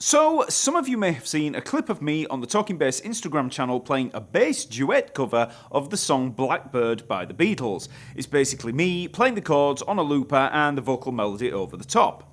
So, some of you may have seen a clip of me on the TalkingBass Instagram channel playing a bass duet cover of the song Blackbird by the Beatles. It's basically me playing the chords on a looper and the vocal melody over the top.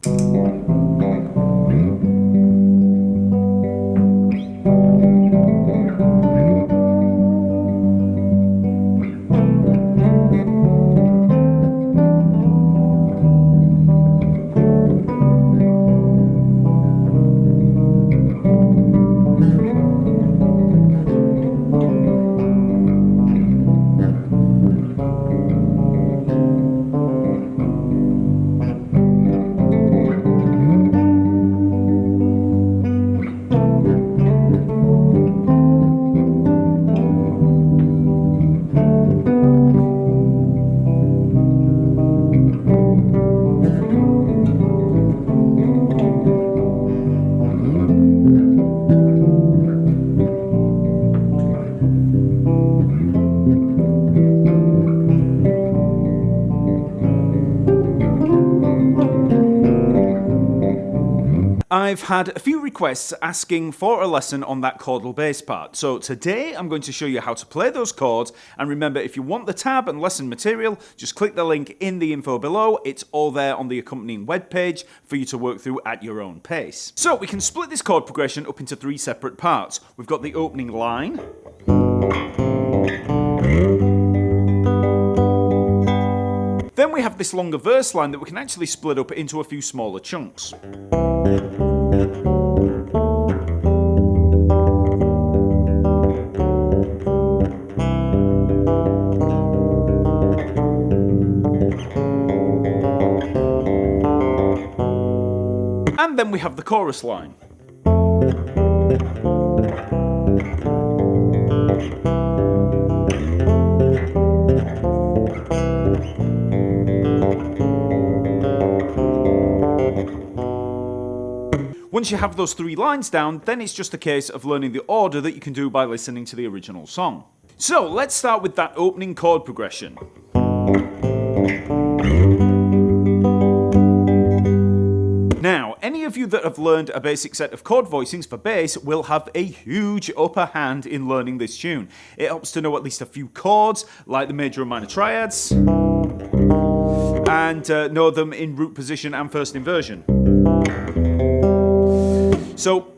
I've had a few requests asking for a lesson on that chordal bass part, so today I'm going to show you how to play those chords. And remember, if you want the tab and lesson material, just click the link in the info below. It's all there on the accompanying webpage for you to work through at your own pace. So we can split this chord progression up into three separate parts. We've got the opening line, then we have this longer verse line that we can actually split up into a few smaller chunks. And then we have the chorus line. Once you have those three lines down, then it's just a case of learning the order that you can do by listening to the original song. So let's start with that opening chord progression. Now, any of you that have learned a basic set of chord voicings for bass will have a huge upper hand in learning this tune. It helps to know at least a few chords, like the major and minor triads, and know them in root position and first inversion. So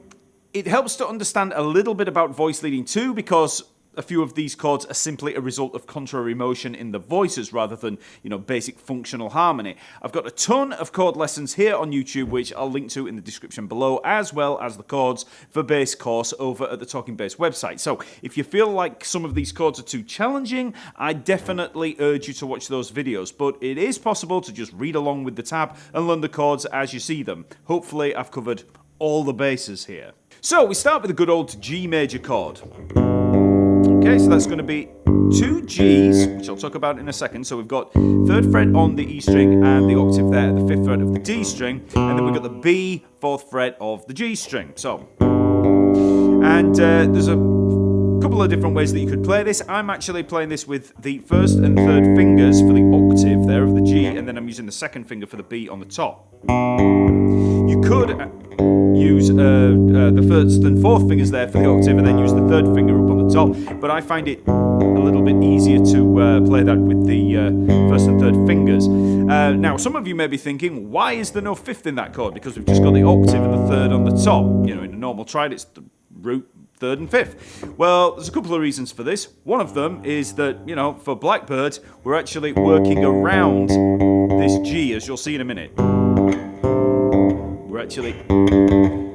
it helps to understand a little bit about voice leading too, because a few of these chords are simply a result of contrary motion in the voices rather than, basic functional harmony. I've got a ton of chord lessons here on YouTube, which I'll link to in the description below, as well as the chords for bass course over at the TalkingBass website. So if you feel like some of these chords are too challenging, I definitely urge you to watch those videos. But it is possible to just read along with the tab and learn the chords as you see them. Hopefully I've covered all the bases here. So we start with a good old G major chord. Okay, so that's going to be two Gs, which I'll talk about in a second. So we've got 3rd fret on the E string and the octave there at the 5th fret of the D string, and then we've got the B, 4th fret of the G string. So, and there's a couple of different ways that you could play this. I'm actually playing this with the 1st and 3rd fingers for the octave there of the G, and then I'm using the 2nd finger for the B on the top. You could use the 1st and 4th fingers there for the octave and then use the 3rd finger up on the top, but I find it a little bit easier to play that with the 1st and 3rd fingers. Now, some of you may be thinking, why is there no 5th in that chord? Because we've just got the octave and the 3rd on the top. In a normal triad, it's the root, 3rd and 5th. Well, there's a couple of reasons for this. One of them is that, for Blackbird, we're actually working around this G, as you'll see in a minute. We're actually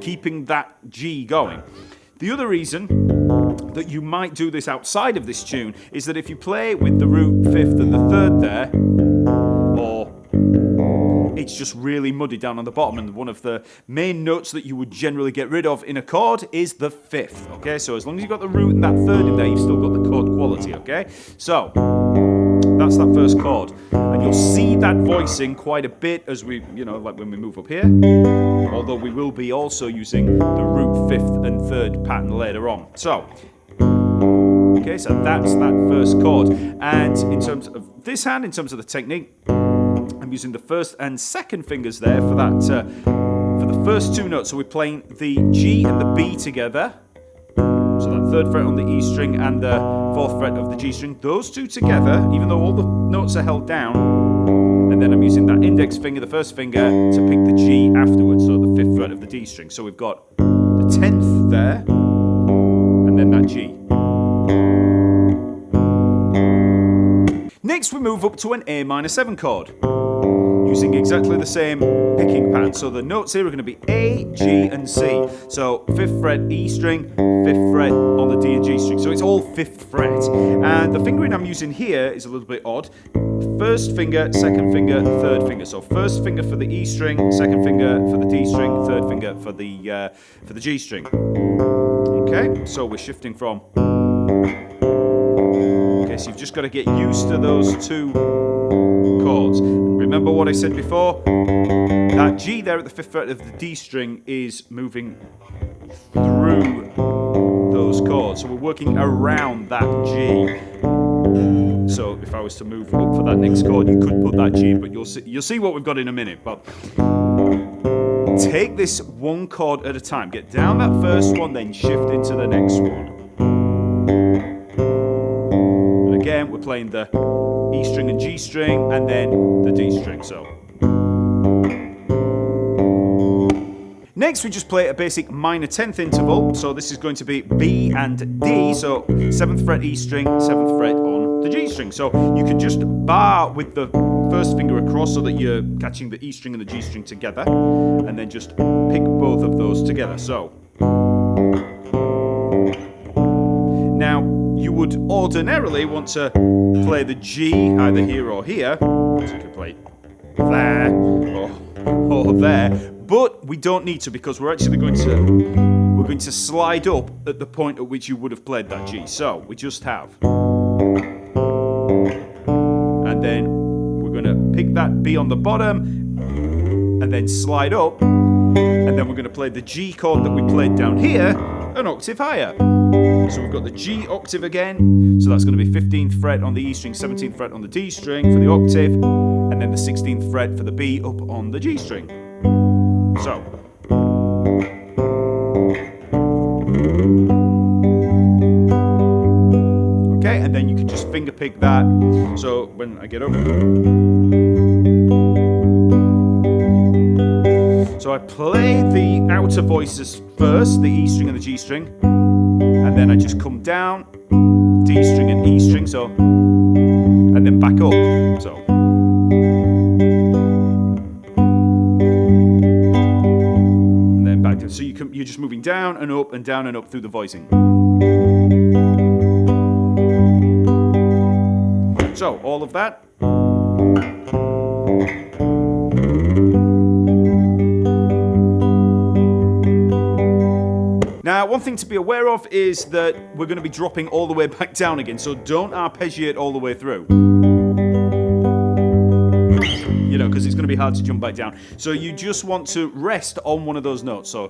keeping that G going. The other reason that you might do this outside of this tune is that if you play with the root 5th and the 3rd there, or it's just really muddy down on the bottom, and one of the main notes that you would generally get rid of in a chord is the 5th, okay? So as long as you've got the root and that 3rd in there, you've still got the chord quality, okay? So that's that first chord. And you'll see that voicing quite a bit as we, like when we move up here. Although we will be also using the root 5th and 3rd pattern later on. So, okay, so that's that first chord. And in terms of this hand, in terms of the technique, I'm using the 1st and 2nd fingers there for that, for the first two notes. So we're playing the G and the B together. So that third fret on the E string and the fourth fret of the G string. Those two together, even though all the notes are held down. And then I'm using that index finger, the first finger, to pick the G afterwards. So the fifth fret of the D string. So we've got the 10th there. And then that G. Next we move up to an A minor 7 chord, using exactly the same picking pattern. So the notes here are going to be A, G and C. So 5th fret E string, 5th fret on the D and G string. So it's all 5th fret. And the fingering I'm using here is a little bit odd. First finger, second finger, third finger. So first finger for the E string, second finger for the D string, third finger for the G string. Okay, so we're shifting from. Okay, so you've just got to get used to those two chords. And remember what I said before? That G there at the 5th fret of the D string is moving through those chords. So we're working around that G. So if I was to move up for that next chord, you could put that G, but you'll see what we've got in a minute. But take this one chord at a time. Get down that first one, then shift into the next one. And again, we're playing the E string and G string, and then the D string. So next, we just play a basic minor 10th interval. So this is going to be B and D. So 7th fret E string, 7th fret on the G string. So you can just bar with the first finger across so that you're catching the E string and the G string together, and then just pick both of those together. So now you would ordinarily want to play the G either here or here. So you can play there or there. But we don't need to, because we're actually going to slide up at the point at which you would have played that G. So we just have, and then we're going to pick that B on the bottom, and then slide up, and then we're going to play the G chord that we played down here an octave higher. So we've got the G octave again. So that's going to be 15th fret on the E string, 17th fret on the D string for the octave, and then the 16th fret for the B up on the G string. So, okay, and then you can just finger pick that. So when I get up, so I play the outer voices first, the E string and the G string, and then I just come down, D string and E string, so, and then back up, so. So you're just moving down and up and down and up through the voicing. So all of that. Now, one thing to be aware of is that we're going to be dropping all the way back down again, so don't arpeggiate all the way through. You know, because it's going to be hard to jump back down. So you just want to rest on one of those notes. So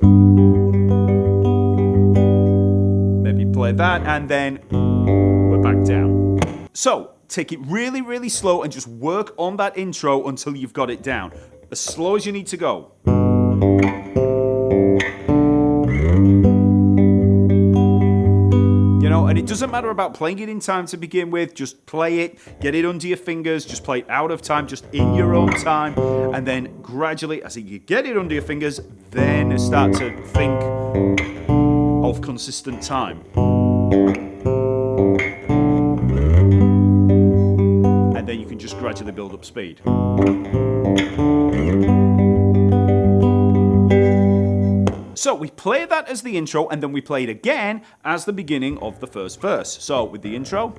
maybe play that, and then we're back down. So take it really, really slow and just work on that intro until you've got it down. As slow as you need to go. And it doesn't matter about playing it in time to begin with, just play it, get it under your fingers, just play it out of time, just in your own time, and then gradually, as you get it under your fingers, then start to think of consistent time. And then you can just gradually build up speed. So we play that as the intro, and then we play it again as the beginning of the first verse. So with the intro.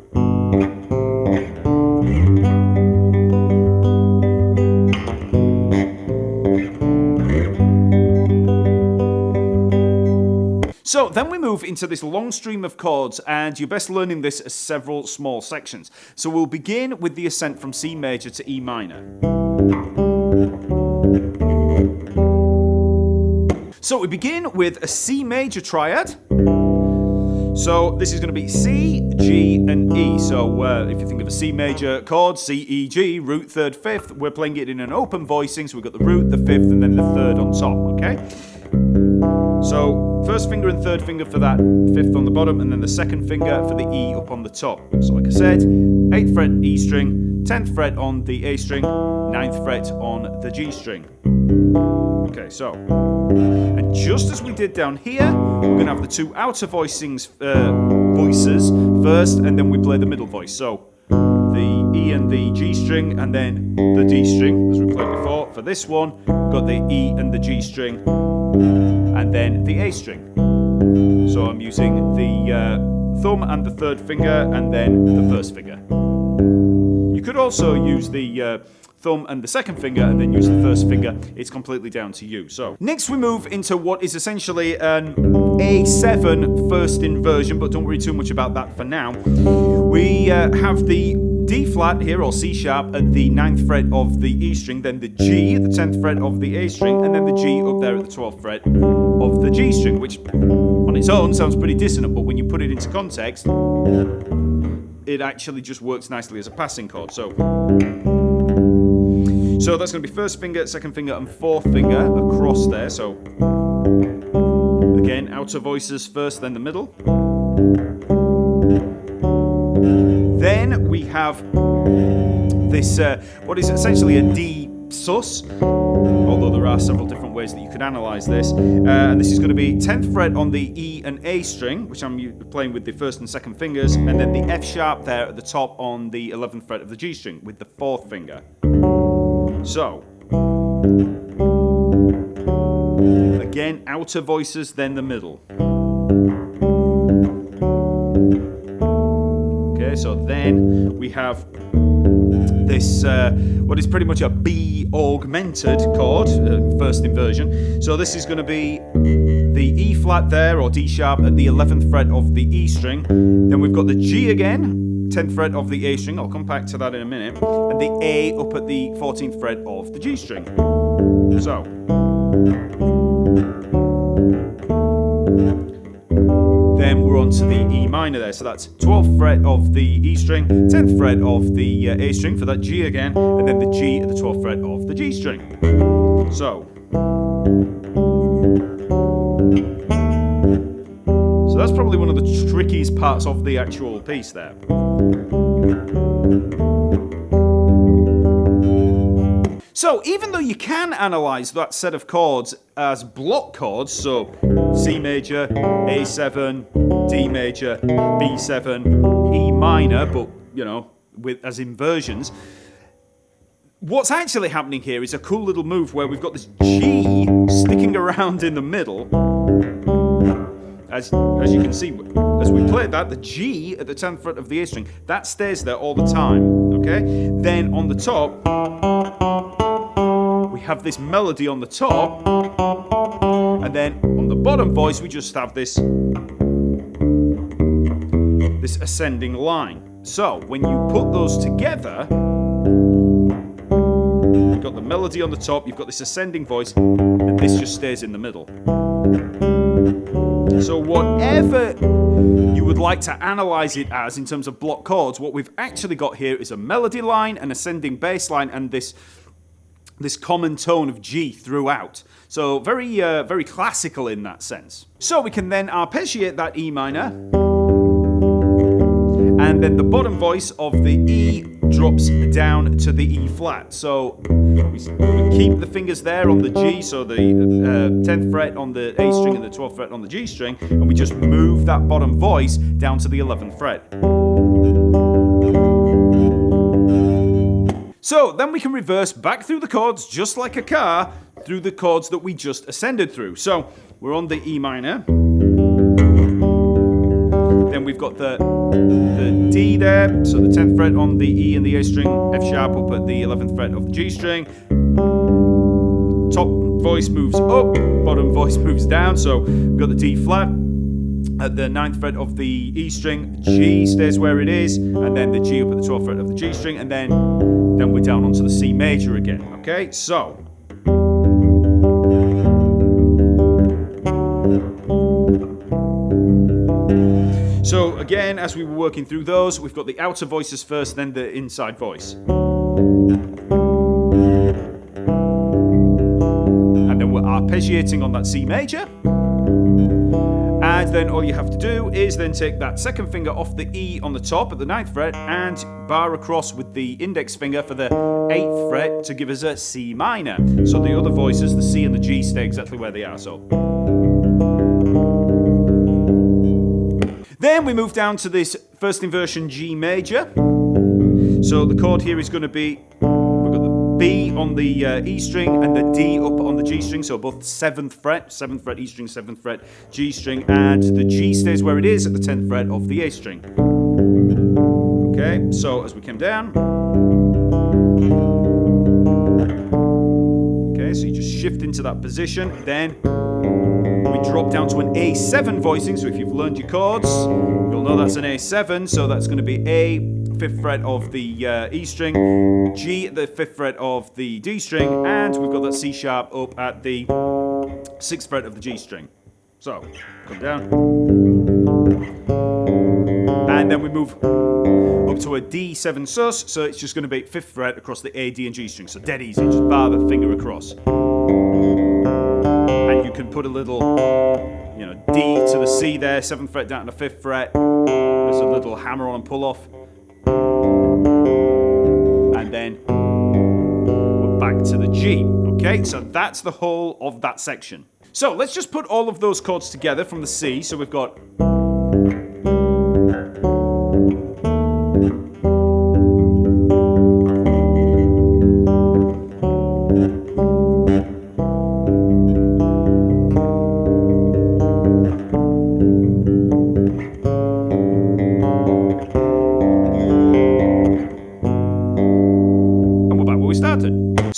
So then we move into this long stream of chords, and you're best learning this as several small sections. So we'll begin with the ascent from C major to E minor. So we begin with a C major triad. So this is going to be C, G, and E. So if you think of a C major chord, C, E, G, root, third, fifth, we're playing it in an open voicing. So we've got the root, the fifth, and then the third on top, okay? So first finger and third finger for that fifth on the bottom, and then the second finger for the E up on the top. So like I said, 8th fret E string, 10th fret on the A string, 9th fret on the G string. Okay, so, and just as we did down here, we're going to have the two outer voices first, and then we play the middle voice. So the E and the G string, and then the D string, as we played before. For this one, we've got the E and the G string, and then the A string. So I'm using the thumb and the third finger, and then the first finger. You could also use the thumb and the second finger, and then use the first finger. It's completely down to you. So next we move into what is essentially an A7 first inversion, but don't worry too much about that for now. We have the D flat here, or C sharp, at the 9th fret of the E string, then the G at the 10th fret of the A string, and then the G up there at the 12th fret of the G string, which on its own sounds pretty dissonant, but when you put it into context, it actually just works nicely as a passing chord. So that's going to be first finger, second finger, and fourth finger across there. So again, outer voices first, then the middle. Then we have this, what is essentially a D sus, although there are several different ways that you could analyse this. And this is going to be 10th fret on the E and A string, which I'm playing with the first and second fingers, and then the F sharp there at the top on the 11th fret of the G string with the fourth finger. So, again, outer voices, then the middle. Okay, so then we have this, what is pretty much a B augmented chord, first inversion. So this is going to be the E flat there, or D sharp, at the 11th fret of the E string. Then we've got the G again, 10th fret of the A string, I'll come back to that in a minute, and the A up at the 14th fret of the G string. So, then we're on to the E minor there, so that's 12th fret of the E string, 10th fret of the A string for that G again, and then the G at the 12th fret of the G string. So that's probably one of the trickiest parts of the actual piece there. So even though you can analyse that set of chords as block chords, so C major, A7, D major, B7, E minor, but you know, as inversions, what's actually happening here is a cool little move where we've got this G sticking around in the middle. As you can see, as we play that, the G at the 10th fret of the A string, that stays there all the time, okay? Then on the top, we have this melody on the top, and then on the bottom voice, we just have this ascending line. So, when you put those together, you've got the melody on the top, you've got this ascending voice, and this just stays in the middle. So whatever you would like to analyse it as in terms of block chords, what we've actually got here is a melody line, an ascending bass line, and this common tone of G throughout. So very, very classical in that sense. So we can then arpeggiate that E minor, and then the bottom voice of the E drops down to the E flat. So we keep the fingers there on the G, so the 10th fret on the A string and the 12th fret on the G string, and we just move that bottom voice down to the 11th fret. So then we can reverse back through the chords, just like a car, through the chords that we just ascended through. So we're on the E minor. Then we've got the D there, so the 10th fret on the E and the A string, F sharp up at the 11th fret of the G string. Top voice moves up, bottom voice moves down, so we've got the D flat at the 9th fret of the E string, G stays where it is, and then the G up at the 12th fret of the G string, and then we're down onto the C major again, okay? So again, as we were working through those, we've got the outer voices first, then the inside voice. And then we're arpeggiating on that C major. then all you have to do is then take that second finger off the E on the top at the 9th fret and bar across with the index finger for the 8th fret to give us a C minor. So the other voices, the C and the G, stay exactly where they are. So then we move down to this first inversion G major. So the chord here is going to be, we've got the B on the E string and the D up on the G string, so both 7th fret E string, 7th fret G string, and the G stays where it is at the 10th fret of the A string. Okay, so as we come down, okay, so you just shift into that position, then we drop down to an A7 voicing. So if you've learned your chords, you'll know that's an A7, so that's going to be A, 5th fret of the E string, G at the 5th fret of the D string, and we've got that C sharp up at the 6th fret of the G string. So, come down. And then we move up to a D7 sus, so it's just going to be 5th fret across the A, D and G string. So dead easy, just bar the finger across. And you can put a little, D to the C there, 7th fret down to the 5th fret. There's a little hammer on and pull off. And then we're back to the G. Okay, so that's the whole of that section. So let's just put all of those chords together from the C. So we've got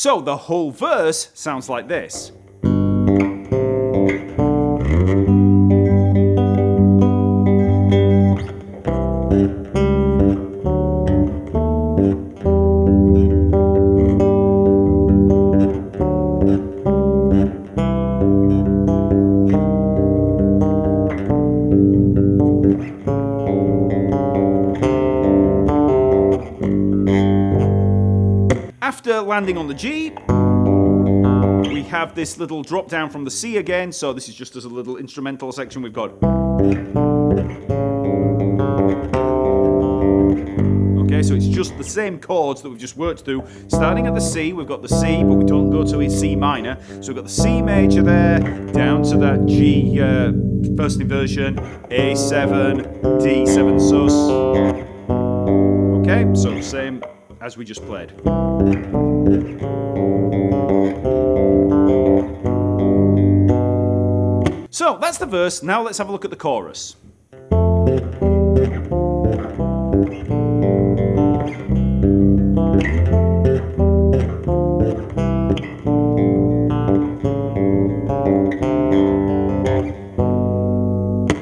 So the whole verse sounds like this. After landing on the G, we have this little drop down from the C again, so this is just as a little instrumental section. We've got, okay, so it's just the same chords that we've just worked through. Starting at the C, we've got the C, but we don't go to a C minor, so we've got the C major there, down to that G first inversion, A7, D7 sus. Okay, so same as we just played. So that's the verse. Now let's have a look at the chorus.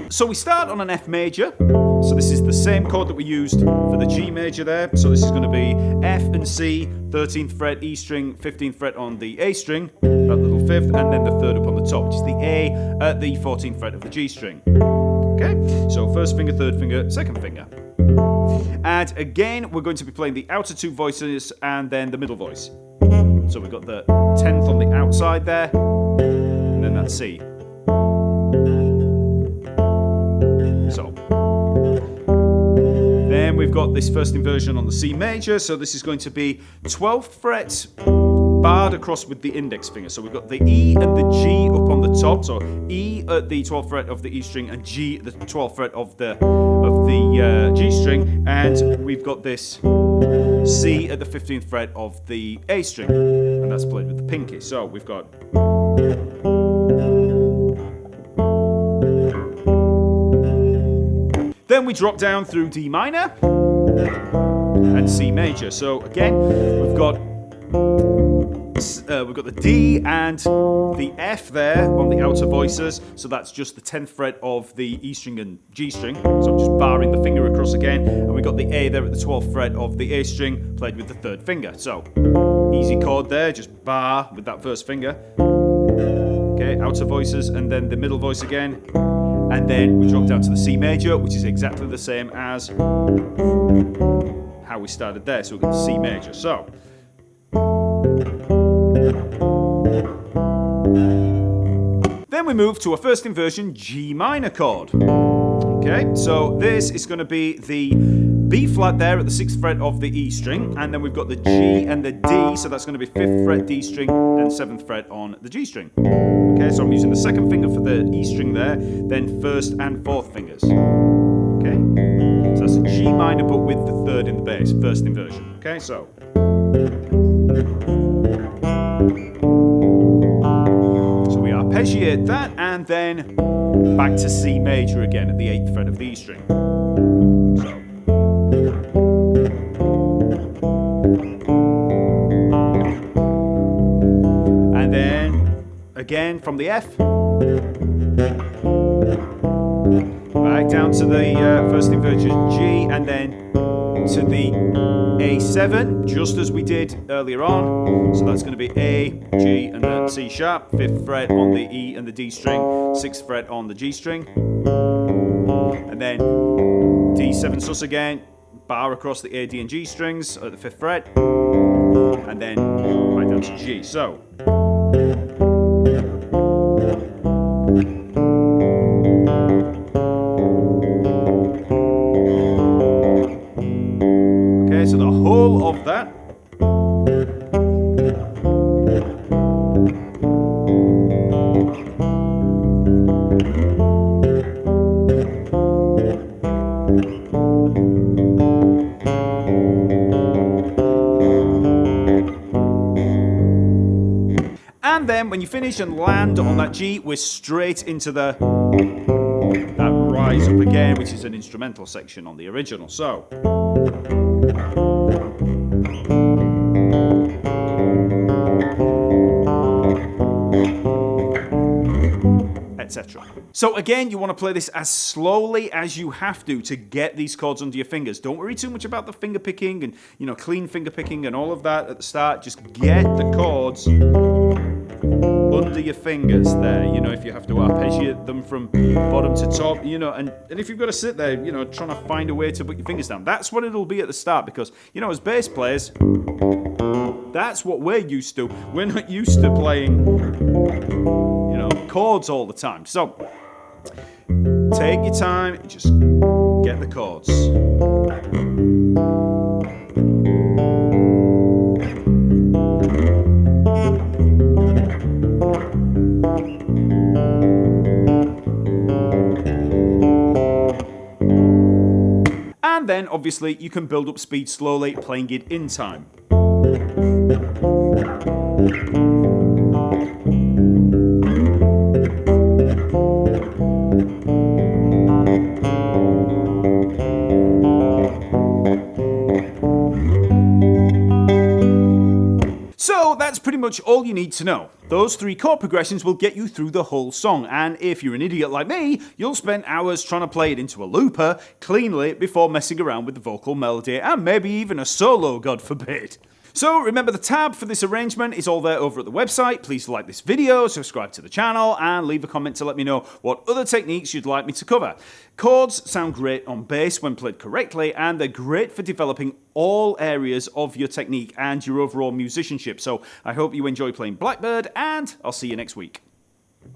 So we start on an F major. So this is the same chord that we used for the G major there. So this is going to be F and C, 13th fret, E string, 15th fret on the A string, that little 5th, and then the 3rd up on the top, which is the A at the 14th fret of the G string. Okay, so first finger, 3rd finger, 2nd finger. And again, we're going to be playing the outer 2 voices and then the middle voice. So we've got the 10th on the outside there, and then that C. So then we've got this first inversion on the C major, so this is going to be 12th fret barred across with the index finger. So we've got the E and the G up on the top, so E at the 12th fret of the E string and G at the 12th fret of the G string, and we've got this C at the 15th fret of the A string, and that's played with the pinky. So we've got then we drop down through D minor and C major. So again, we've got the D and the F there on the outer voices. So that's just the 10th fret of the E string and G string. So I'm just barring the finger across again. And we've got the A there at the 12th fret of the A string, played with the 3rd finger. So easy chord there, just bar with that first finger. Okay, outer voices and then the middle voice again. And then we drop down to the C major, which is exactly the same as how we started there. So we've got the C major. So then Then we move to a first inversion G minor chord. Okay, so this is going to be the B flat there at the 6th fret of the E string, and then we've got the G and the D, so that's going to be 5th fret D string and 7th fret on the G string. Okay, so I'm using the 2nd finger for the E string there, then 1st and 4th fingers. Okay, so that's a G minor but with the 3rd in the bass, first inversion. Okay, so we arpeggiate that and then back to C major again at the 8th fret of the E string. So. And then again from the F back down to the first inversion G and then to the A7, just as we did earlier on. So that's going to be A, G, and then C sharp, 5th fret on the E and the D string, 6th fret on the G string, and then D7 sus again, bar across the A, D, and G strings at the 5th fret, and then right down to G. So. So the whole of that. And then when you finish and land on that G, we're straight into that rise up again, which is an instrumental section on the original. So. Etc. So again, you want to play this as slowly as you have to get these chords under your fingers. Don't worry too much about the finger picking and clean finger picking and all of that at the start. Just get the chords under your fingers there. If you have to arpeggiate them from bottom to top, and if you've got to sit there, trying to find a way to put your fingers down, that's what it'll be at the start, because as bass players, that's what we're used to. We're not used to playing chords all the time. So take your time and just get the chords. And then obviously you can build up speed slowly, playing it in time. So that's pretty much all you need to know. Those 3 chord progressions will get you through the whole song, and if you're an idiot like me, you'll spend hours trying to play it into a looper cleanly before messing around with the vocal melody and maybe even a solo, God forbid. So remember, the tab for this arrangement is all there over at the website. Please like this video, subscribe to the channel, and leave a comment to let me know what other techniques you'd like me to cover. Chords sound great on bass when played correctly, and they're great for developing all areas of your technique and your overall musicianship. So I hope you enjoy playing Blackbird, and I'll see you next week.